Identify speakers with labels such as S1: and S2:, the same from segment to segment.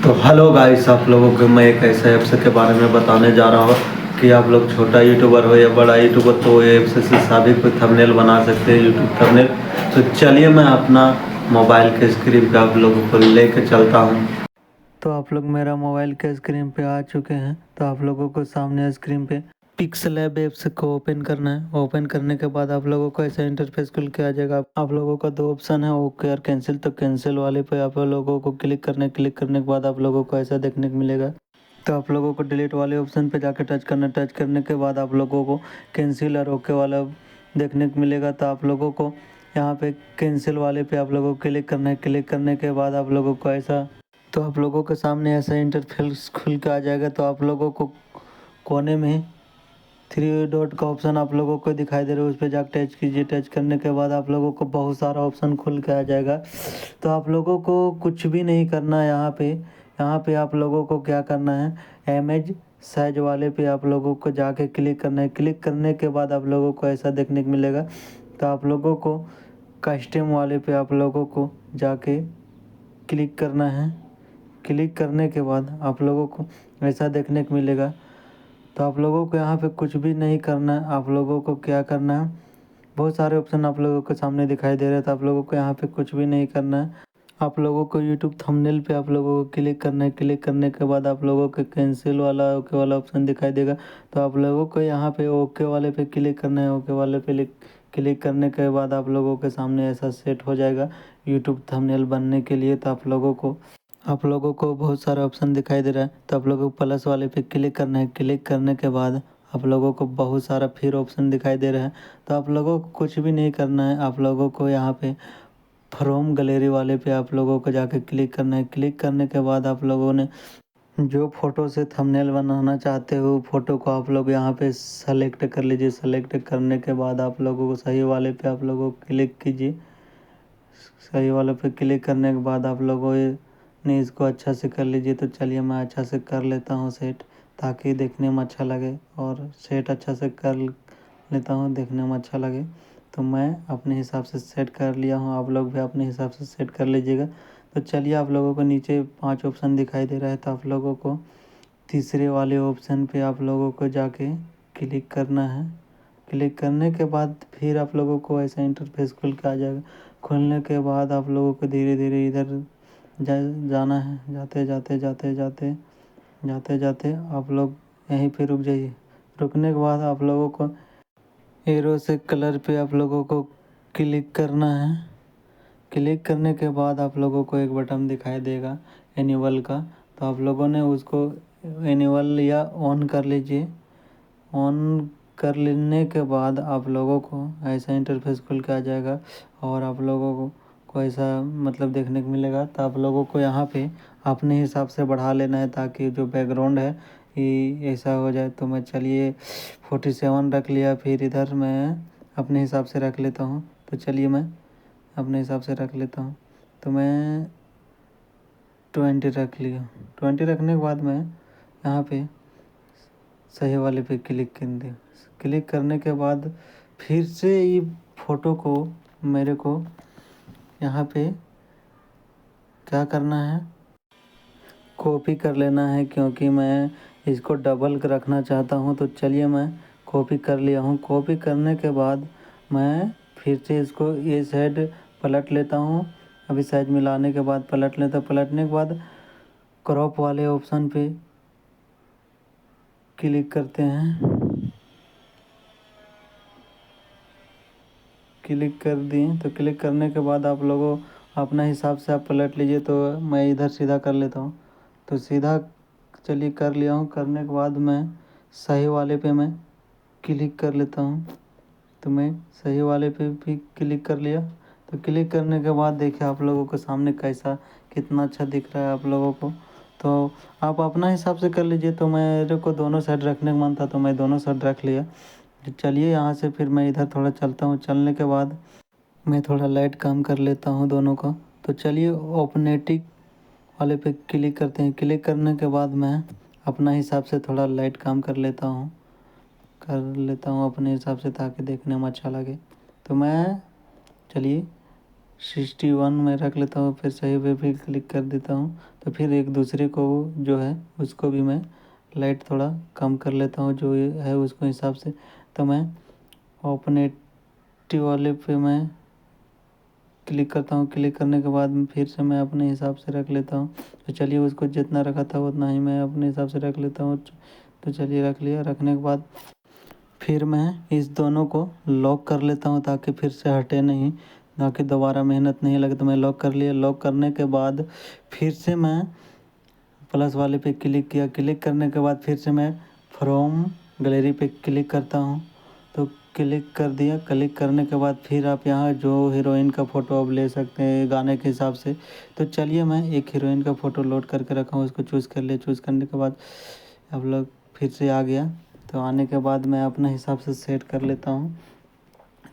S1: तो hello guys, आप लोगों को मैं एक ऐसे ऐप्स के बारे में बताने जा रहा हूँ कि आप लोग छोटा यूट्यूबर हो या बड़ा यूट्यूबर, तो ये ऐप से सभी कोई थंबनेल बना सकते हैं, यूट्यूब थंबनेल। तो चलिए मैं अपना मोबाइल के स्क्रीन पे आप लोगों को लेके चलता हूँ। तो आप लोग मेरा मोबाइल के स्क्रीन पे आ चुके हैं। तो आप लोगों को सामने स्क्रीन पे पिक्सलैब ऐप्स को ओपन करना है। ओपन करने के बाद आप लोगों को ऐसा इंटरफेस खुल के आ जाएगा। आप लोगों का दो ऑप्शन है, ओके और कैंसिल। तो कैंसिल वाले पे आप लोगों को क्लिक करने के बाद आप लोगों को ऐसा देखने को मिलेगा। तो आप लोगों को डिलीट वाले ऑप्शन पे जाकर टच करना। टच करने के बाद आप लोगों को कैंसिल और ओके वाला देखने को मिलेगा। तो आप लोगों को यहाँ पे कैंसिल वाले पे आप लोगों को क्लिक करना है। क्लिक करने के बाद आप लोगों को ऐसा, तो आप लोगों के सामने ऐसा इंटरफेस खुल के आ जाएगा। तो आप लोगों को कोने में 3 डॉट का ऑप्शन आप लोगों को दिखाई दे रहा है, उस पर जाकर टच कीजिए। टच करने के बाद आप लोगों को बहुत सारा ऑप्शन खुल के आ जाएगा। तो आप लोगों को कुछ भी नहीं करना है। यहाँ पे आप लोगों को क्या करना है, इमेज साइज वाले पे आप लोगों को जाके क्लिक करना है। क्लिक करने के बाद आप लोगों को ऐसा देखने को मिलेगा। तो आप लोगों को कस्टम वाले पे आप लोगों को जाके क्लिक करना है। क्लिक करने के बाद आप लोगों को ऐसा देखने को मिलेगा। तो आप लोगों को यहाँ पे कुछ भी नहीं करना है। आप लोगों को क्या करना है, बहुत सारे ऑप्शन आप लोगों के सामने दिखाई दे रहे हैं। तो आप लोगों को यहाँ पे कुछ भी नहीं करना है। आप लोगों को यूट्यूब थंबनेल पे आप लोगों को क्लिक करना है। क्लिक करने के बाद आप लोगों को कैंसिल वाला ओके वाला ऑप्शन दिखाई देगा। तो आप लोगों को यहाँ पे ओके वाले पे क्लिक करना है। ओके वाले पे क्लिक करने के बाद आप लोगों के सामने ऐसा सेट हो जाएगा यूट्यूब थंबनेल बनने के लिए। तो आप लोगों को बहुत सारा ऑप्शन दिखाई दे रहा है। तो आप लोगों को प्लस वाले पे क्लिक करना है। क्लिक करने के बाद आप लोगों को बहुत सारा फिर ऑप्शन दिखाई दे रहा है। तो आप लोगों को कुछ भी नहीं करना है। आप लोगों को यहाँ पे फ्रॉम गैलरी वाले पे आप लोगों को जाके क्लिक करना है। क्लिक करने के बाद आप लोगों ने जो फ़ोटो से थंबनेल बनाना चाहते हो वो फ़ोटो को आप लोग यहाँ पे सेलेक्ट कर लीजिए। सेलेक्ट करने के बाद आप लोगों को सही वाले पे आप लोगों को क्लिक कीजिए। सही वाले पे क्लिक करने के बाद आप लोगों ने इसको अच्छा से कर लीजिए। तो चलिए मैं अच्छा से कर लेता हूँ सेट, ताकि देखने में अच्छा लगे। और सेट अच्छा से कर लेता हूँ, देखने में अच्छा लगे। तो मैं अपने हिसाब से सेट कर लिया हूँ, आप लोग भी अपने हिसाब से सेट कर लीजिएगा। तो चलिए, आप लोगों को नीचे 5 ऑप्शन दिखाई दे रहा है। तो आप लोगों को तीसरे वाले ऑप्शन पे आप लोगों को जाके क्लिक करना है। क्लिक करने के बाद फिर आप लोगों को ऐसा इंटरफेस खुल के आ जाएगा। खुलने के बाद आप लोगों को धीरे धीरे इधर जाना है। जाते जाते जाते जाते जाते जाते आप लोग यहीं पे रुक जाइए। रुकने के बाद आप लोगों को एरो से कलर पे आप लोगों को क्लिक करना है। क्लिक करने के बाद आप लोगों को एक बटन दिखाई देगा एनिवल का। तो आप लोगों ने उसको एनिवल या ऑन कर लीजिए। ऑन कर लेने के बाद आप लोगों को ऐसा इंटरफेस खुल के आ जाएगा। और आप लोगों को ऐसा मतलब देखने को मिलेगा। तो आप लोगों को यहाँ पे अपने हिसाब से बढ़ा लेना है, ताकि जो बैकग्राउंड है ये ऐसा हो जाए। तो मैं चलिए 47 रख लिया। फिर इधर मैं अपने हिसाब से रख लेता हूँ। तो चलिए मैं अपने हिसाब से रख लेता हूँ। तो मैं 20 रख लिया। 20 रखने के बाद मैं यहाँ पे सही वाले पे क्लिक कर दे। क्लिक करने के बाद फिर से ये फ़ोटो को मेरे को यहाँ पे क्या करना है, कॉपी कर लेना है, क्योंकि मैं इसको डबल रखना चाहता हूँ। तो चलिए मैं कॉपी कर लिया हूँ। कॉपी करने के बाद मैं फिर से इसको ये साइड पलट लेता हूँ। अभी साइज मिलाने के बाद पलट लेता। पलटने के बाद क्रॉप वाले ऑप्शन पे क्लिक करते हैं। क्लिक कर दिए। तो क्लिक करने के बाद आप लोगों अपना हिसाब से आप पलट लीजिए। तो मैं इधर सीधा कर लेता हूँ। तो सीधा चलिए कर लिया हूँ। करने के बाद मैं सही वाले पे मैं क्लिक कर लेता हूँ। तो मैं सही वाले पे भी क्लिक कर लिया। तो क्लिक करने के बाद देखिए आप लोगों के सामने कैसा कितना अच्छा दिख रहा है आप लोगों को। तो आप अपना हिसाब से कर लीजिए। तो मेरे को दोनों साइड रखने का मन था, तो मैं दोनों साइड रख लिया। तो चलिए यहाँ से फिर मैं इधर थोड़ा चलता हूँ। चलने के बाद मैं थोड़ा लाइट कम कर लेता हूँ दोनों का। तो चलिए ऑपनेटिक वाले पे क्लिक करते हैं। क्लिक करने के बाद मैं अपना हिसाब से थोड़ा लाइट कम कर लेता हूँ अपने हिसाब से, ताकि देखने में अच्छा लगे। तो मैं चलिए 61 में रख लेता हूँ। फिर सही पे भी क्लिक कर देता हूँ। तो फिर एक दूसरे को जो है उसको भी मैं लाइट थोड़ा कम कर लेता हूँ जो ये है उसको हिसाब से। तो मैं ओपनेटिव वाले पे मैं क्लिक करता हूँ। क्लिक करने के बाद फिर से मैं अपने हिसाब से रख लेता हूँ। तो चलिए उसको जितना रखा था उतना ही मैं अपने हिसाब से रख लेता हूँ। तो चलिए रख लिया। रखने के बाद फिर मैं इस दोनों को लॉक कर लेता हूँ ताकि फिर से हटे नहीं, ताकि दोबारा मेहनत नहीं लगे। तो मैं लॉक कर लिया। लॉक करने के बाद फिर से मैं प्लस वाले पे क्लिक किया। क्लिक करने के बाद फिर से मैं फ्रॉम गैलरी पे क्लिक करता हूँ। तो क्लिक कर दिया। क्लिक करने के बाद फिर आप यहाँ जो हीरोइन का फ़ोटो आप ले सकते हैं गाने के हिसाब से। तो चलिए मैं एक हीरोइन का फ़ोटो लोड करके रखा हूँ, उसको चूज़ कर लिया। चूज़ करने के बाद आप लोग फिर से आ गया। तो आने के बाद मैं अपने हिसाब से सेट कर लेता हूँ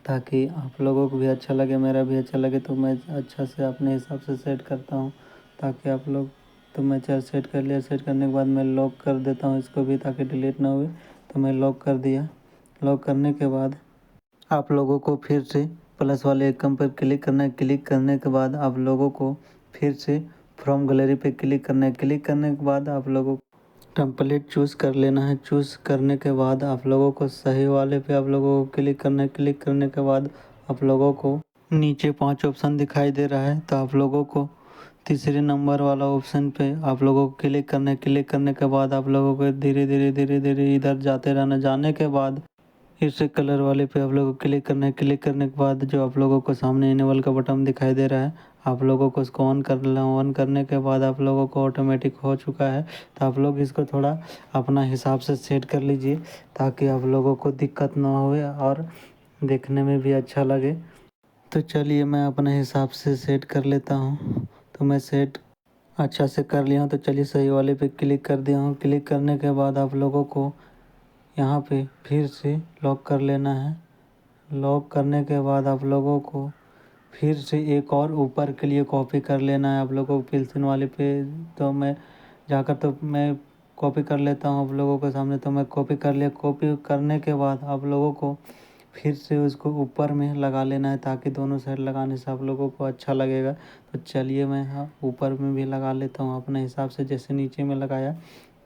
S1: ताकि आप लोगों को भी अच्छा लगे, मेरा भी अच्छा लगे। तो मैं अच्छा से अपने हिसाब से सेट करता हूँ ताकि आप लोग। तो मैं चार सेट कर लिया। सेट करने के बाद मैं लॉक कर देता हूँ इसको भी ताकि डिलीट ना हुए। तो मैं लॉक कर दिया। लॉक करने के बाद आप लोगों को फिर से प्लस वाले आइकन पर क्लिक करना है। क्लिक करने के बाद आप लोगों को फिर से फ्रॉम गैलरी पे क्लिक करना है। क्लिक करने के बाद आप लोगों को टेम्पलेट चूज़ कर लेना है। चूज़ करने के बाद आप लोगों को सही वाले पे आप लोगों को क्लिक करना है। क्लिक करने के बाद आप लोगों को नीचे 5 ऑप्शन दिखाई दे रहा है। तो आप लोगों को तीसरे नंबर वाला ऑप्शन पे आप लोगों को क्लिक करना है। क्लिक करने के बाद आप लोगों को धीरे धीरे धीरे धीरे इधर जाते रहना। जाने के बाद फिर से कलर वाले पे आप लोगों को क्लिक करना है। क्लिक करने के बाद जो आप लोगों को सामने इनेबल का बटन दिखाई दे रहा है, आप लोगों को उसको ऑन कर लेना। ऑन करने के बाद आप लोगों को ऑटोमेटिक हो चुका है। तो आप लोग इसको थोड़ा अपना हिसाब से सेट कर लीजिए ताकि आप लोगों को दिक्कत ना होए और देखने में भी अच्छा लगे। तो चलिए मैं अपने हिसाब से सेट कर लेता हूँ। तो मैं सेट अच्छा से कर लिया हूँ। तो चलिए सही वाले पे क्लिक कर दिया हूँ। क्लिक करने के बाद आप लोगों को यहाँ पे फिर से लॉक कर लेना है। लॉक करने के बाद आप लोगों को फिर से एक और ऊपर के लिए कॉपी कर लेना है आप लोगों को पेंसिल वाले पे। तो मैं जाकर तो मैं कॉपी कर लेता हूँ आप लोगों के सामने। तो मैं कॉपी कर लिया। कॉपी करने के बाद आप लोगों को फिर से उसको ऊपर में लगा लेना है ताकि दोनों साइड लगाने से आप लोगों को अच्छा लगेगा। तो चलिए मैं हाँ ऊपर में भी लगा लेता हूँ अपने हिसाब से। जैसे नीचे में लगाया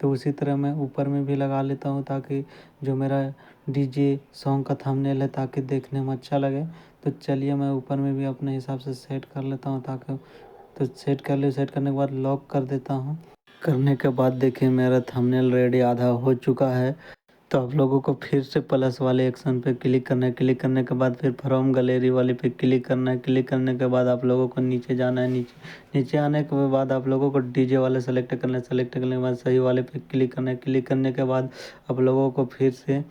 S1: तो उसी तरह मैं ऊपर में भी लगा लेता हूँ ताकि जो मेरा डीजे सॉन्ग का थंबनेल है ताकि देखने में अच्छा लगे। तो चलिए मैं ऊपर में भी अपने हिसाब से सेट कर लेता हूँ ताकि। तो सेट कर ले। सेट करने के बाद लॉक कर देता हूँ। करने के बाद देखिए मेरा थंबनेल रेडी आधा हो चुका है। तो आप लोगों को फिर से प्लस वाले एक्शन पे क्लिक करना है। क्लिक करने के बाद फिर फ्रॉम गैलरी वाले पे क्लिक करना है। क्लिक करने के बाद आप लोगों को नीचे जाना है। नीचे आने के बाद आप लोगों को डीजे वाले सेलेक्ट करना है। सेलेक्ट करने के बाद सही वाले पे क्लिक करना है। क्लिक करने के बाद आप लोगों को फिर से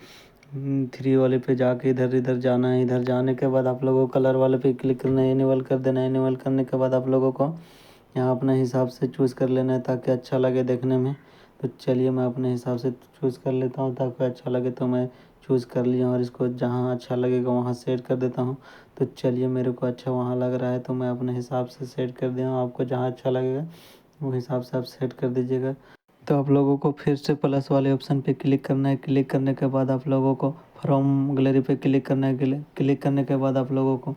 S1: 3 वाले पे जाके इधर इधर जाना है। इधर जाने के बाद आप लोगों को कलर वाले पे क्लिक करना है। इनेबल कर देना है। इनेबल करने के बाद आप लोगों को यहाँ अपने हिसाब से चूज़ कर लेना है ताकि अच्छा लगे देखने में। तो चलिए मैं अपने हिसाब से चूज़ कर लेता हूँ ताकि अच्छा लगे। तो मैं चूज़ कर लिया और इसको जहाँ अच्छा लगेगा वहाँ सेट कर देता हूँ। तो चलिए मेरे को अच्छा वहाँ लग रहा है तो मैं अपने हिसाब से सेट कर दिया हूँ। आपको जहाँ अच्छा लगेगा वो हिसाब से आप सेट कर दीजिएगा। तो आप लोगों को फिर से प्लस वाले ऑप्शन पे क्लिक करना है। क्लिक करने के बाद आप लोगों को फ्रॉम गैलरी पे क्लिक करना है। क्लिक करने के बाद आप लोगों को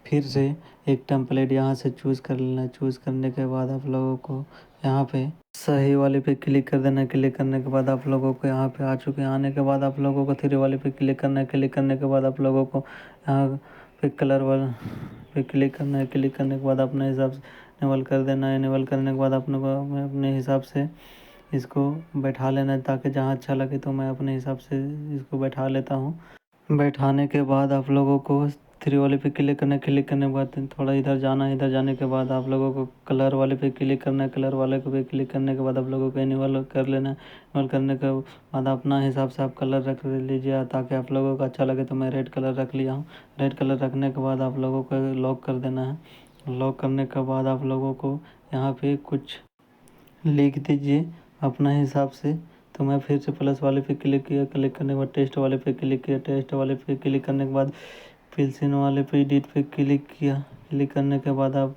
S1: फिर से एक टेम्पलेट यहाँ से चूज़ कर लेना है। चूज़ करने के बाद आप लोगों को यहाँ पे सही वाले पे क्लिक कर देना है। क्लिक करने के बाद आप लोगों को यहाँ पे आ चुके हैं। आने के बाद आप लोगों को 3 वाले पे क्लिक करना है। क्लिक करने के बाद आप लोगों को यहाँ पे कलर वाला पे क्लिक करना है। क्लिक करने के बाद अपने हिसाब से इनेबल कर देना है। इनेबल करने के बाद अपने को अपने हिसाब से इसको बैठा लेना है ताकि जहाँ अच्छा लगे। तो मैं अपने हिसाब से इसको बैठा लेता हूँ। बैठाने के बाद आप लोगों को 3 वाले पे क्लिक करना है। क्लिक करने के बाद थोड़ा इधर जाना है। इधर जाने के बाद आप लोगों को कलर वाले पे क्लिक करना है। कलर वाले पे क्लिक करने के बाद आप लोगों को इनेबल कर लेना है। इनेबल करने के बाद अपना हिसाब से आप कलर रख लीजिए ताकि आप लोगों को अच्छा लगे। तो मैं रेड कलर रख लिया हूँ। रेड कलर रखने के बाद आप लोगों को लॉक कर देना है। लॉक करने के बाद आप लोगों को यहाँ पे कुछ लिख दीजिए अपना हिसाब से। तो मैं फिर से प्लस वाले पे क्लिक किया। क्लिक करने के बाद टेस्ट वाले पे क्लिक किया। टेस्ट वाले पे क्लिक करने के बाद पेंसिल वाले पे एडिट पे क्लिक किया। क्लिक करने के बाद आप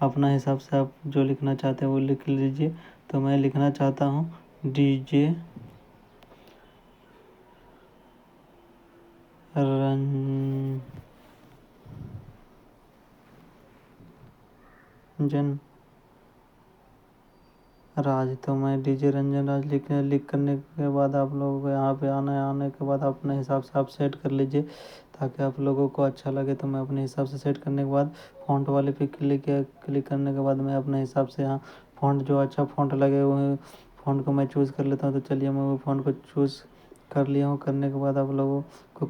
S1: अपना हिसाब से आप जो लिखना चाहते हैं वो लिख लीजिए। तो मैं लिखना चाहता हूँ डीजे रंजन
S2: राज, तो मैं डीजे रंजन राज लिख करने के बाद आप लोगों को यहाँ पे आना है। आने के बाद अपने हिसाब से आप सेट कर लीजिए ताकि आप लोगों को अच्छा लगे। तो मैं अपने हिसाब से सेट करने के बाद फ़ॉन्ट वाले पे क्लिक करने के बाद मैं अपने हिसाब से यहाँ फ़ॉन्ट जो अच्छा फ़ॉन्ट लगे वो फ़ॉन्ट को मैं चूज़ कर लेता हूँ। तो चलिए मैं वो फ़ॉन्ट को चूज़ कर लिया हूँ। करने के बाद आप लोगों को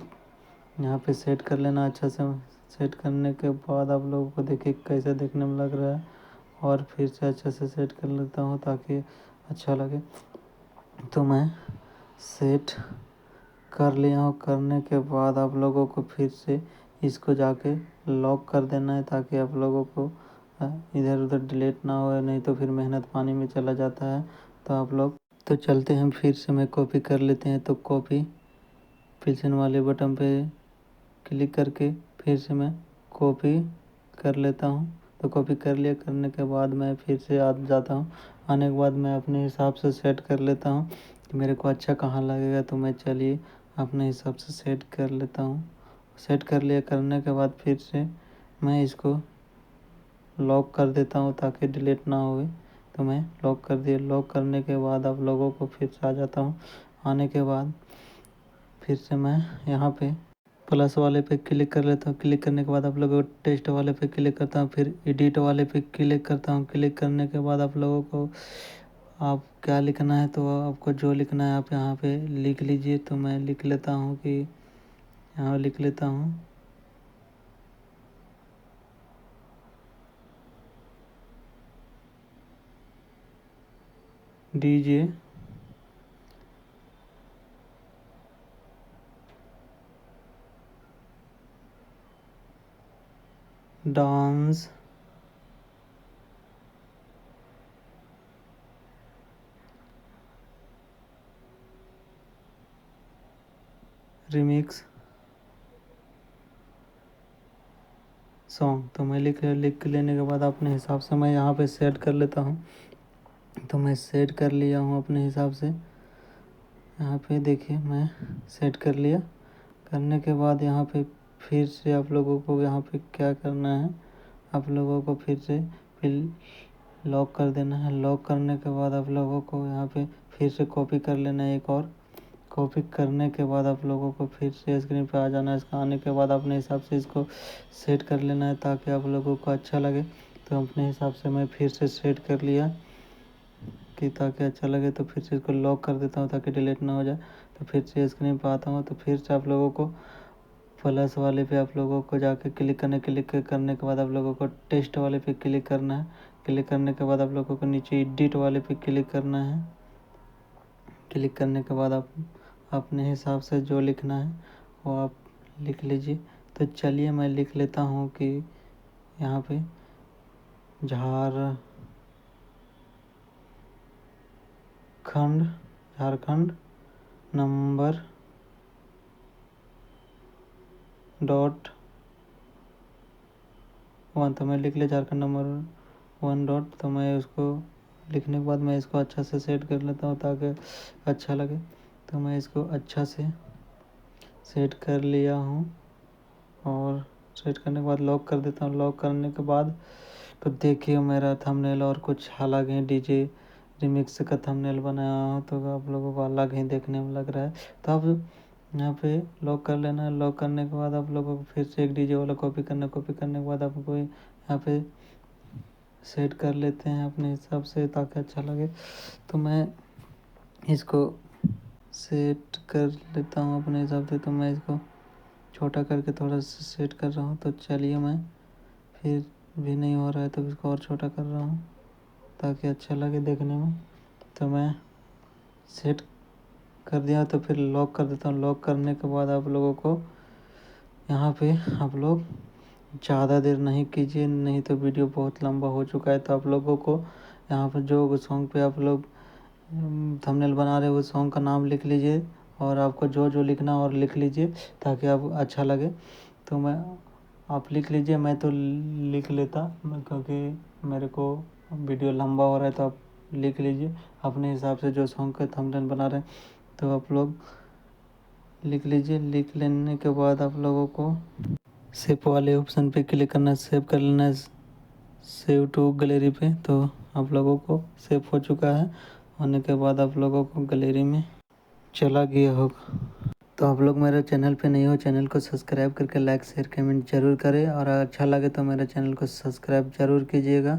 S2: यहाँ पे सेट कर लेना अच्छा से। सेट करने के बाद आप लोगों को देखिए कैसे देखने में लग रहा है, और फिर से अच्छे से सेट कर लेता हूँ ताकि अच्छा लगे। तो मैं सेट कर लिया हूँ। करने के बाद आप लोगों को फिर से इसको जाके लॉक कर देना है ताकि आप लोगों को इधर उधर डिलीट ना हो, नहीं तो फिर मेहनत पानी में चला जाता है। तो आप लोग तो चलते हैं, फिर से मैं कॉपी कर लेते हैं। तो कॉपी पिल्सन वाले बटन पे क्लिक करके फिर से मैं कॉपी कर लेता हूँ। तो कॉपी कर लिया। करने के बाद मैं फिर से आ जाता हूँ। आने के बाद मैं अपने हिसाब से सेट कर लेता हूँ कि मेरे को अच्छा कहाँ लगेगा। तो मैं चलिए अपने हिसाब से सेट कर लेता हूँ। सेट कर लिया। करने के बाद फिर से मैं इसको लॉक कर देता हूँ ताकि डिलीट ना होए। तो मैं लॉक कर दिया। लॉक करने के बाद आप लोगों को फिर से आ जाता हूँ। आने के बाद फिर से मैं यहाँ पे प्लस वाले पे क्लिक कर लेता हूँ। क्लिक करने के बाद आप लोगों को टेस्ट वाले पे क्लिक करता हूँ। फिर एडिट वाले पे क्लिक करता हूँ। क्लिक करने के बाद आप लोगों को आप क्या लिखना है, तो आपको जो लिखना है आप यहाँ पे लिख लीजिए। तो मैं लिख लेता हूँ कि यहाँ लिख लेता हूँ डीजे डांस रिमिक्स सॉन्ग। तो मैं लिख लेने के बाद अपने हिसाब से मैं यहाँ पे सेट कर लेता हूँ। तो मैं सेट कर लिया हूँ अपने हिसाब से। यहाँ पे देखिए मैं सेट कर लिया। करने के बाद यहाँ पे फिर से आप लोगों को यहाँ पे क्या करना है, आप लोगों को फिर से फिर लॉक कर देना है। लॉक करने के बाद आप लोगों को यहाँ पे फिर से कॉपी कर लेना है एक और। कॉपी करने के बाद आप लोगों को फिर से स्क्रीन पे आ जाना है। इसका आने के बाद अपने हिसाब से इसको सेट कर लेना है ताकि आप लोगों को अच्छा लगे। तो अपने हिसाब से मैं फिर से सेट कर लिया कि ताकि अच्छा लगे। तो फिर से इसको लॉक कर देता हूँ ताकि डिलीट ना हो जाए। तो फिर से स्क्रीन पर आता हूँ। तो फिर से आप लोगों को प्लस वाले पे आप लोगों को जाके क्लिक करने के बाद आप लोगों को टेस्ट वाले पे क्लिक करना है। क्लिक करने के बाद आप लोगों को नीचे एडिट वाले पे क्लिक करना है। क्लिक करने के बाद आप अपने हिसाब से जो लिखना है वो आप लिख लीजिए। तो चलिए मैं लिख लेता हूँ कि यहाँ पे झारखंड नंबर .1। तो मैं लिख लिया झारखंड नंबर 1 . तो मैं उसको लिखने के बाद मैं इसको अच्छा से सेट कर लेता हूँ ताकि अच्छा लगे। तो मैं इसको अच्छा से सेट कर लिया हूँ, और सेट करने के बाद लॉक कर देता हूँ। लॉक करने के बाद तो देखिए मेरा थंबनेल और कुछ अलग ही डीजे रिमिक्स का थंबनेल बनाया हूँ। तो आप लोगों को अलग ही देखने में लग रहा है। तो अब यहाँ पे लॉक कर लेना है। लॉक करने के बाद आप लोगों को फिर से एक डीजे वाला कॉपी करना। कॉपी करने के बाद आपको यहाँ पे सेट कर लेते हैं अपने हिसाब से ताकि अच्छा लगे। तो मैं इसको सेट कर लेता हूँ अपने हिसाब से। तो मैं इसको छोटा करके थोड़ा सा सेट कर रहा हूँ। तो चलिए मैं फिर भी नहीं हो रहा है तो इसको और छोटा कर रहा हूँ ताकि अच्छा लगे देखने में। तो मैं सेट कर दिया। तो फिर लॉक कर देता हूँ। लॉक करने के बाद आप लोगों को यहाँ पे आप लोग ज़्यादा देर नहीं कीजिए, नहीं तो वीडियो बहुत लंबा हो चुका है। तो आप लोगों को यहाँ पर जो सॉन्ग पे आप लोग थंबनेल बना रहे हो उस सॉन्ग का नाम लिख लीजिए, और आपको जो जो लिखना और लिख लीजिए ताकि आप अच्छा लगे। तो मैं आप लिख लीजिए, मैं तो लिख लेता क्योंकि मेरे को वीडियो लंबा हो रहा है। तो आप लिख लीजिए अपने हिसाब से जो सॉन्ग का थंबनेल बना रहे हैं। तो आप लोग लिख लीजिए। लिख लेने के बाद आप लोगों को सेव वाले ऑप्शन पे क्लिक करना है, सेव कर लेना है, सेव टू गैलरी पे। तो आप लोगों को सेव हो चुका है। होने के बाद आप लोगों को गैलरी में चला गया होगा। तो आप लोग मेरे चैनल पे नहीं हो, चैनल को सब्सक्राइब करके लाइक शेयर कमेंट जरूर करें, और अच्छा लगे तो मेरे चैनल को सब्सक्राइब जरूर कीजिएगा।